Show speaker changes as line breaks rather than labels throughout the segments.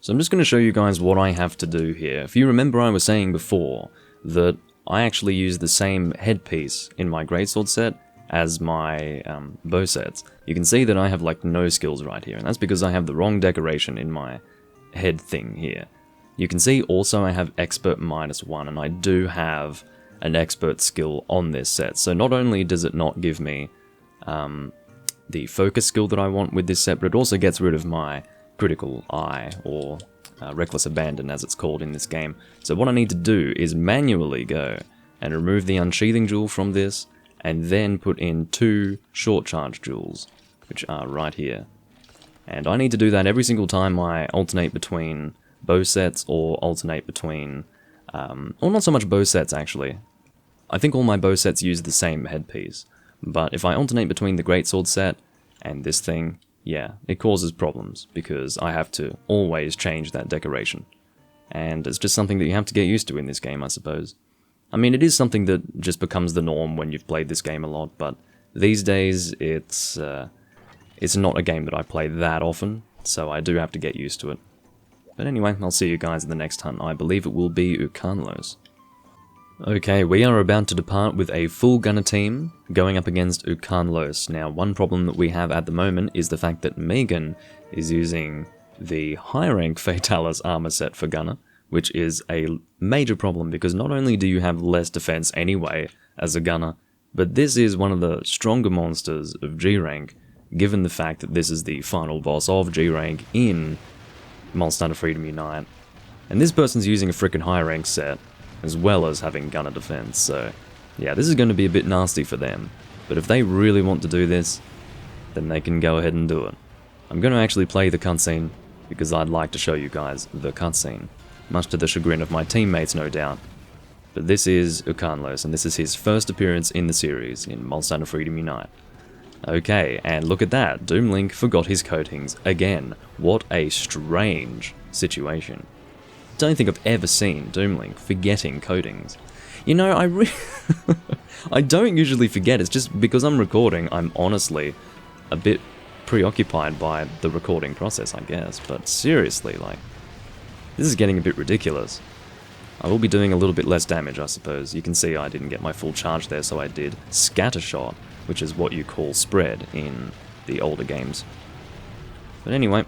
So I'm just going to show you guys what I have to do here. If you remember, I was saying before that I actually use the same headpiece in my greatsword set as my bow sets. You can see that I have like no skills right here, and that's because I have the wrong decoration in my head thing here. You can see also I have expert -1, and I do have an expert skill on this set. So not only does it not give me the focus skill that I want with this set, but it also gets rid of my critical eye, or reckless abandon as it's called in this game. So what I need to do is manually go and remove the unsheathing jewel from this, and then put in 2 short charge jewels, which are right here. And I need to do that every single time I alternate between bow sets, or alternate between, or not so much bow sets actually. I think all my bow sets use the same headpiece, but if I alternate between the greatsword set and this thing, yeah, it causes problems, because I have to always change that decoration. And it's just something that you have to get used to in this game, I suppose. I mean, it is something that just becomes the norm when you've played this game a lot, but these days it's not a game that I play that often, so I do have to get used to it. But anyway, I'll see you guys in the next hunt. I believe it will be Ukanlos. Okay, we are about to depart with a full gunner team going up against Ukanlos. Now, one problem that we have at the moment is the fact that Megan is using the high rank Fatalis armor set for gunner, which is a major problem because not only do you have less defense anyway as a gunner, but this is one of the stronger monsters of G rank, given the fact that this is the final boss of G rank in Monster Hunter Freedom Unite. And this person's using a frickin' high rank set, as well as having gunner defense, so yeah, this is going to be a bit nasty for them. But if they really want to do this, then they can go ahead and do it. I'm going to actually play the cutscene, because I'd like to show you guys the cutscene, much to the chagrin of my teammates, no doubt. But this is Ukanlos, and this is his first appearance in the series, in Monster Hunter Freedom Unite. Okay, and look at that, Doomlink forgot his coatings again. What a strange situation. Don't think I've ever seen Doomlink forgetting coatings. You know, I don't usually forget, it's just because I'm recording, I'm honestly a bit preoccupied by the recording process, I guess, but seriously, like, this is getting a bit ridiculous. I will be doing a little bit less damage, I suppose. You can see I didn't get my full charge there, so I did scattershot, which is what you call spread in the older games. But anyway,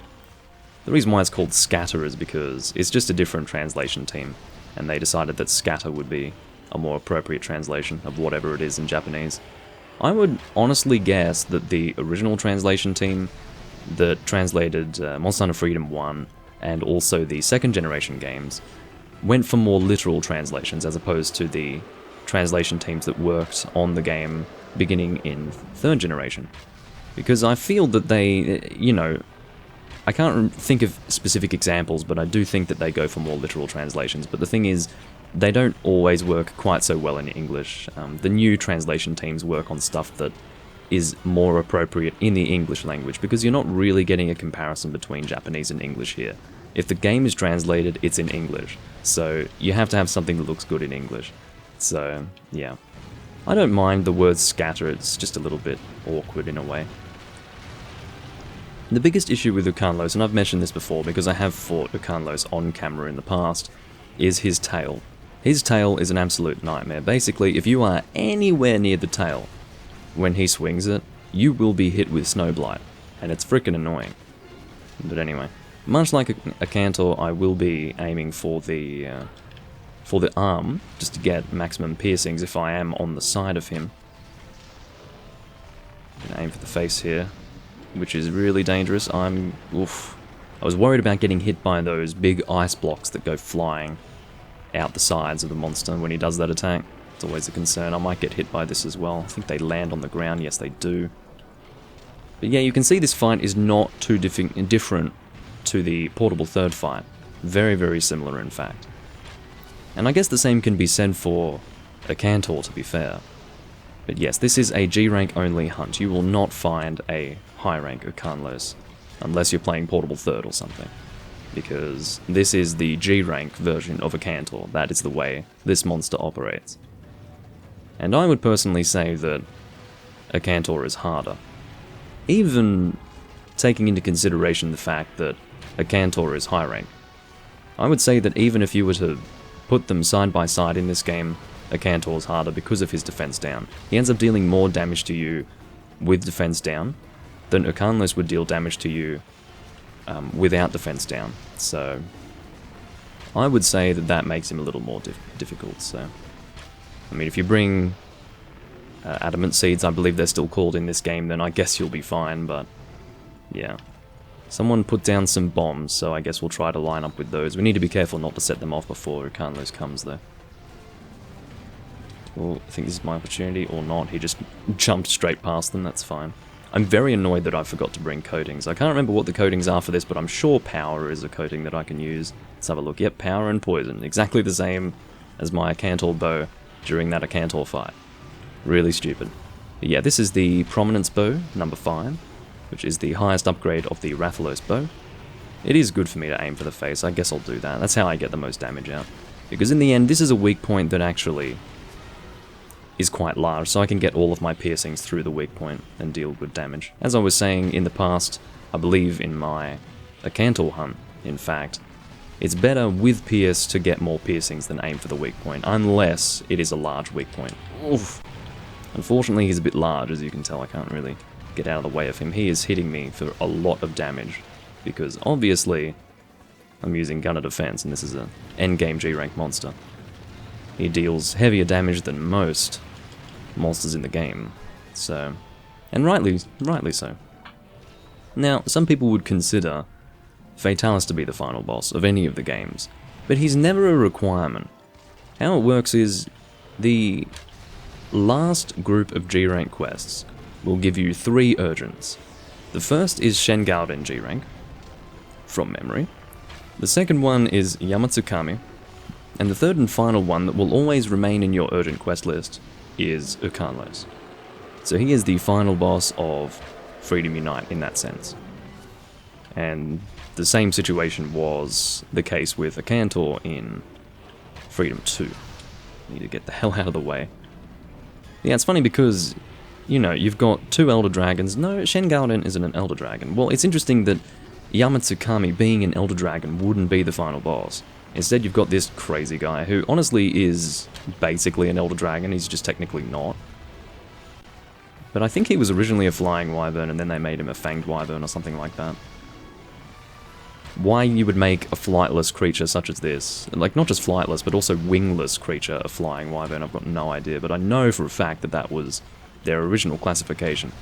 the reason why it's called scatter is because it's just a different translation team, and they decided that scatter would be a more appropriate translation of whatever it is in Japanese. I would honestly guess that the original translation team that translated Monster Hunter Freedom 1 and also the second generation games went for more literal translations as opposed to the translation teams that worked on the game beginning in third generation. Because I feel that they, you know, I can't think of specific examples, but I do think that they go for more literal translations. But the thing is, they don't always work quite so well in English. The new translation teams work on stuff that is more appropriate in the English language, because you're not really getting a comparison between Japanese and English here. If the game is translated, it's in English, so you have to have something that looks good in English. So, yeah. I don't mind the word scatter, it's just a little bit awkward in a way. The biggest issue with Ukanlos, and I've mentioned this before because I have fought Ukanlos on camera in the past, is his tail. His tail is an absolute nightmare. Basically, if you are anywhere near the tail when he swings it, you will be hit with Snowblight, and it's frickin' annoying. But anyway, much like a Cantor, I will be aiming for the arm, just to get maximum piercings if I am on the side of him. Gonna aim for the face here, which is really dangerous. Oof. I was worried about getting hit by those big ice blocks that go flying out the sides of the monster when he does that attack. It's always a concern. I might get hit by this as well. I think they land on the ground. Yes, they do. But yeah, you can see this fight is not too different to the portable third fight. Very, very similar, in fact. And I guess the same can be said for a Cantor, to be fair. But yes, this is a G-rank only hunt. You will not find a high-rank Ukanlos, unless you're playing portable third or something. Because this is the G-rank version of a Cantor. That is the way this monster operates. And I would personally say that a Cantor is harder. Even taking into consideration the fact that a Cantor is high rank. I would say that even if you were to put them side by side in this game, Akantor's harder because of his defense down. He ends up dealing more damage to you with defense down than Ukanlos would deal damage to you without defense down. So I would say that that makes him a little more difficult. So, I mean, if you bring Adamant Seeds, I believe they're still called in this game, then I guess you'll be fine, but yeah. Someone put down some bombs, so I guess we'll try to line up with those. We need to be careful not to set them off before Ukanlos comes, though. Well, I think this is my opportunity, or not. He just jumped straight past them, that's fine. I'm very annoyed that I forgot to bring coatings. I can't remember what the coatings are for this, but I'm sure power is a coating that I can use. Let's have a look. Yep, power and poison. Exactly the same as my Akantor bow during that Akantor fight. Really stupid. But yeah, this is the Prominence bow, number 5, which is the highest upgrade of the Rathalos bow. It is good for me to aim for the face. I guess I'll do that. That's how I get the most damage out. Because in the end, this is a weak point that actually is quite large, so I can get all of my piercings through the weak point and deal good damage. As I was saying in the past, I believe in my Akantor hunt, in fact, it's better with pierce to get more piercings than aim for the weak point, unless it is a large weak point. Oof. Unfortunately, he's a bit large, as you can tell. I can't really get out of the way of him. He is hitting me for a lot of damage, because obviously I'm using Gunner Defense, and this is an endgame G-rank monster. He deals heavier damage than most monsters in the game, so, and rightly so. Now, some people would consider Fatalis to be the final boss of any of the games, but he's never a requirement. How it works is, the last group of G-rank quests will give you 3 urgents. The first is Shengalden G-rank, from memory. The second one is Yamatsukami, and the third and final one that will always remain in your urgent quest list is Ukanlos. So he is the final boss of Freedom Unite in that sense. And the same situation was the case with Akantor in Freedom 2. Need to get the hell out of the way. Yeah, it's funny because, you know, you've got 2 Elder Dragons. No, Shengalden isn't an Elder Dragon. Well, it's interesting that Yamatsukami being an Elder Dragon wouldn't be the final boss. Instead, you've got this crazy guy who honestly is basically an Elder Dragon. He's just technically not. But I think he was originally a Flying Wyvern and then they made him a Fanged Wyvern or something like that. Why you would make a flightless creature such as this, like not just flightless but also wingless creature a Flying Wyvern, I've got no idea, but I know for a fact that that was their original classification.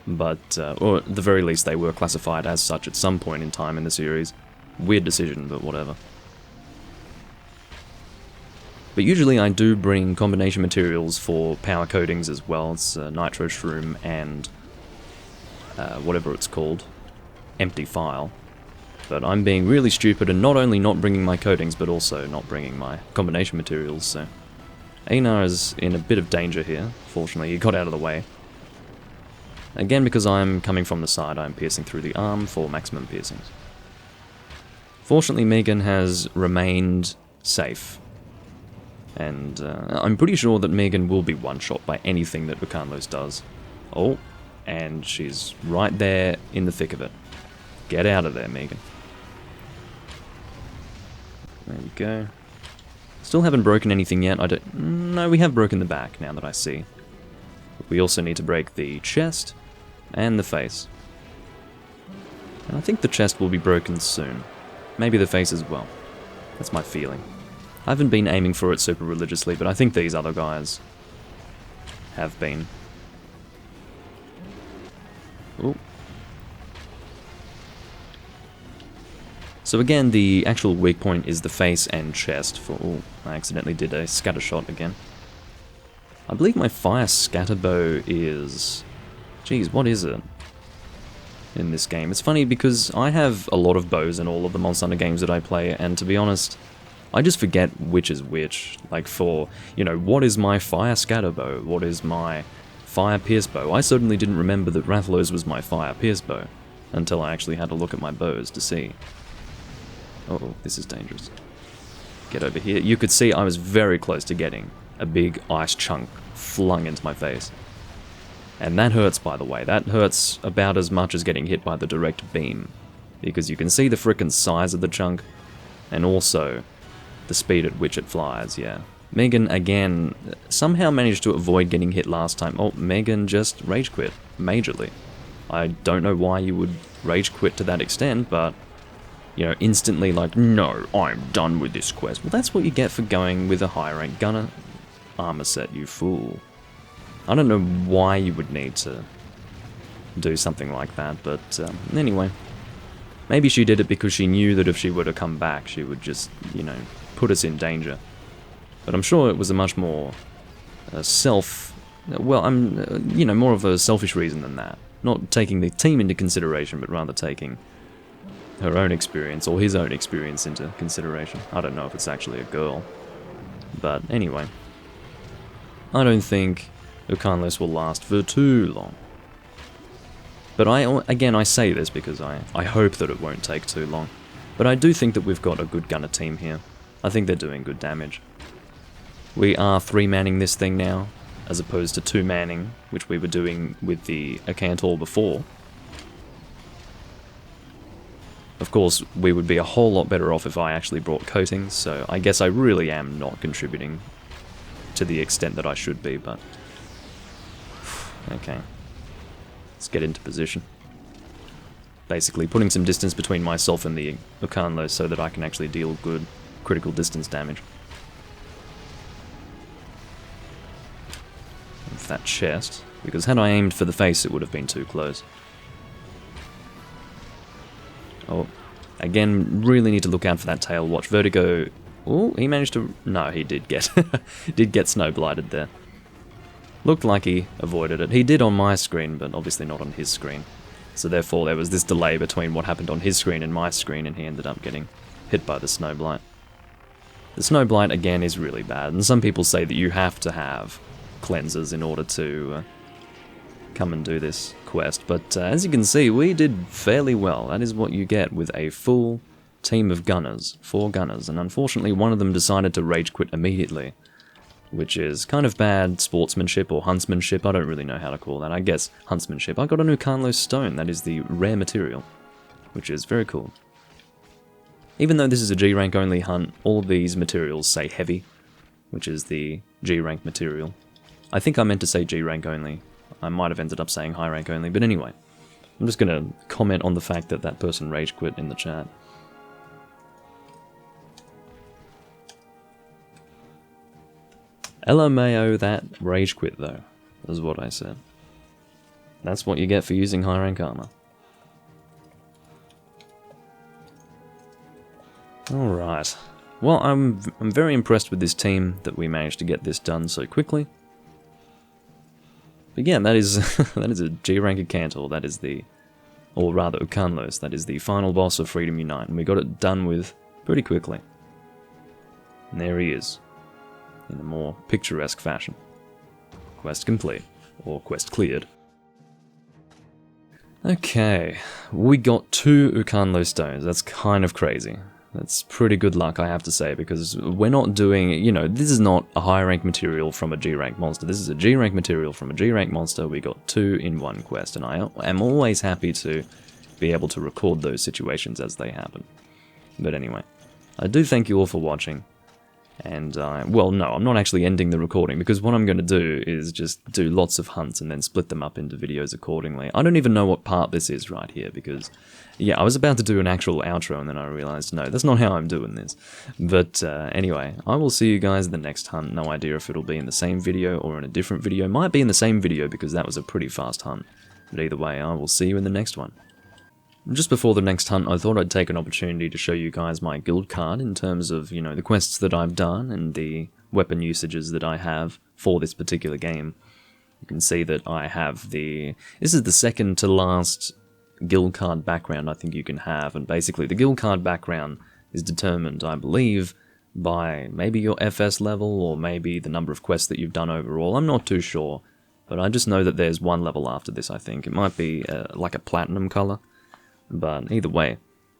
But, or at the very least they were classified as such at some point in time in the series. Weird decision, but whatever. But usually I do bring combination materials for power coatings as well. It's Nitro Shroom and whatever it's called, Empty File. But I'm being really stupid and not only not bringing my coatings, but also not bringing my combination materials, so Einar is in a bit of danger here. Fortunately, he got out of the way. Again, because I'm coming from the side, I'm piercing through the arm for maximum piercings. Fortunately, Megan has remained safe. And I'm pretty sure that Megan will be one-shot by anything that Ukanlos does. Oh, and she's right there in the thick of it. Get out of there, Megan. There we go. Still haven't broken anything yet. No, we have broken the back, now that I see. But we also need to break the chest and the face. And I think the chest will be broken soon. Maybe the face as well. That's my feeling. I haven't been aiming for it super religiously, but I think these other guys have been. Ooh. So again, the actual weak point is the face and chest for... Oh, I accidentally did a scatter shot again. I believe my fire scatter bow is... Geez, what is it in this game? It's funny because I have a lot of bows in all of the Monster Hunter games that I play, and to be honest, I just forget which is which. Like for, you know, what is my fire scatter bow? What is my fire pierce bow? I certainly didn't remember that Rathalos was my fire pierce bow until I actually had to look at my bows to see. Oh, this is dangerous. Get over here. You could see I was very close to getting a big ice chunk flung into my face. And that hurts, by the way. That hurts about as much as getting hit by the direct beam. Because you can see the frickin' size of the chunk. and also the speed at which it flies, yeah. Megan, again, somehow managed to avoid getting hit last time. Oh, Megan just rage quit, majorly. I don't know why you would rage quit to that extent, but, you know, instantly like, no, I'm done with this quest. Well, that's what you get for going with a high rank gunner armor set, you fool. I don't know why you would need to do something like that, but anyway. Maybe she did it because she knew that if she were to come back, she would just, you know, put us in danger. But I'm sure it was a much more you know, more of a selfish reason than that. Not taking the team into consideration, but rather taking her own experience, or his own experience into consideration. I don't know if it's actually a girl. But anyway. I don't think Ukanlos will last for too long. But I say this because I hope that it won't take too long. But I do think that we've got a good gunner team here. I think they're doing good damage. We are 3-manning this thing now, as opposed to 2-manning, which we were doing with the Ukanlos before. Of course, we would be a whole lot better off if I actually brought coatings, so I guess I really am not contributing to the extent that I should be, but... okay. Let's get into position. Basically, putting some distance between myself and the Ukanlos so that I can actually deal good critical distance damage. With that chest, because had I aimed for the face it would have been too close. Oh, again, really need to look out for that tail. Watch Vertigo. Oh, he managed to... no, he did get... did get snow blighted there. Looked like he avoided it. He did on my screen, but obviously not on his screen. So therefore there was this delay between what happened on his screen and my screen, and he ended up getting hit by the snow blight. The snow blight, again, is really bad, and some people say that you have to have cleansers in order to come and do this quest, but as you can see, we did fairly well. That is what you get with a full team of gunners, 4 gunners, and unfortunately one of them decided to rage quit immediately, which is kind of bad sportsmanship or huntsmanship. I don't really know how to call that. I guess huntsmanship. I got a Ukanlos stone. That is the rare material, which is very cool. Even though this is a G rank only hunt, all of these materials say heavy, which is the G rank material. I think I meant to say G rank only. I might have ended up saying high rank only, but anyway. I'm just going to comment on the fact that that person rage quit in the chat. LMAO that rage quit though, is what I said. That's what you get for using high rank armor. Alright. Well, I'm very impressed with this team that we managed to get this done so quickly. But yeah, that is that is a G rank Ukanlos. That is the, or rather Ukanlos, that is the final boss of Freedom Unite, and we got it done with pretty quickly. And there he is, in a more picturesque fashion. Quest complete, or quest cleared. Okay, we got 2 Ukanlos stones. That's kind of crazy. That's pretty good luck, I have to say, because we're not doing, you know, this is not a high rank material from a G rank monster. This is a G rank material from a G rank monster. We got 2 in one quest, and I am always happy to be able to record those situations as they happen. But anyway, I do thank you all for watching. And, well, no, I'm not actually ending the recording, because what I'm going to do is just do lots of hunts and then split them up into videos accordingly. I don't even know what part this is right here, because, yeah, I was about to do an actual outro, and then I realized, no, that's not how I'm doing this. But, anyway, I will see you guys in the next hunt. No idea if it'll be in the same video or in a different video. Might be in the same video, because that was a pretty fast hunt. But either way, I will see you in the next one. Just before the next hunt, I thought I'd take an opportunity to show you guys my guild card in terms of, you know, the quests that I've done and the weapon usages that I have for this particular game. You can see that I have this is the second to last guild card background I think you can have, and basically the guild card background is determined, I believe, by maybe your FS level or maybe the number of quests that you've done overall. I'm not too sure, but I just know that there's one level after this, I think. It might be like a platinum color. But either way,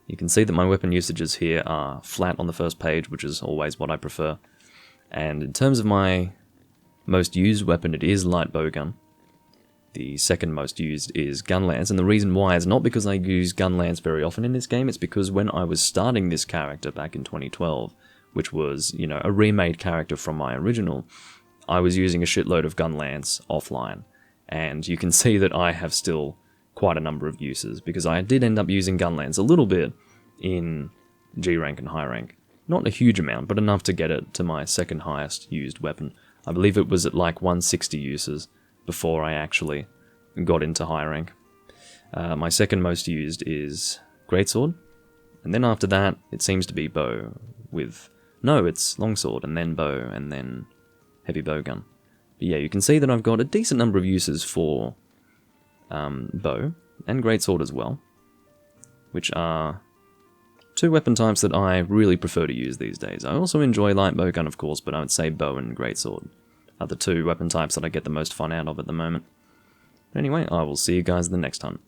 you can see that my weapon usages here are flat on the first page, which is always what I prefer. And in terms of my most used weapon, it is light bowgun. The second most used is gun lance, and the reason why is not because I use gun lance very often in this game, it's because when I was starting this character back in 2012, which was, you know, a remade character from my original, I was using a shitload of gun lance offline, and you can see that I have still quite a number of uses, because I did end up using gun lance a little bit in G rank and high rank. Not a huge amount, but enough to get it to my second highest used weapon. I believe it was at like 160 uses before I actually got into high rank. My second most used is greatsword, and then after that it seems to be bow with... No, it's longsword, and then bow, and then heavy bowgun. But yeah, you can see that I've got a decent number of uses for bow, and greatsword as well, which are two weapon types that I really prefer to use these days. I also enjoy light bowgun, of course, but I would say bow and greatsword are the two weapon types that I get the most fun out of at the moment. Anyway, I will see you guys in the next hunt.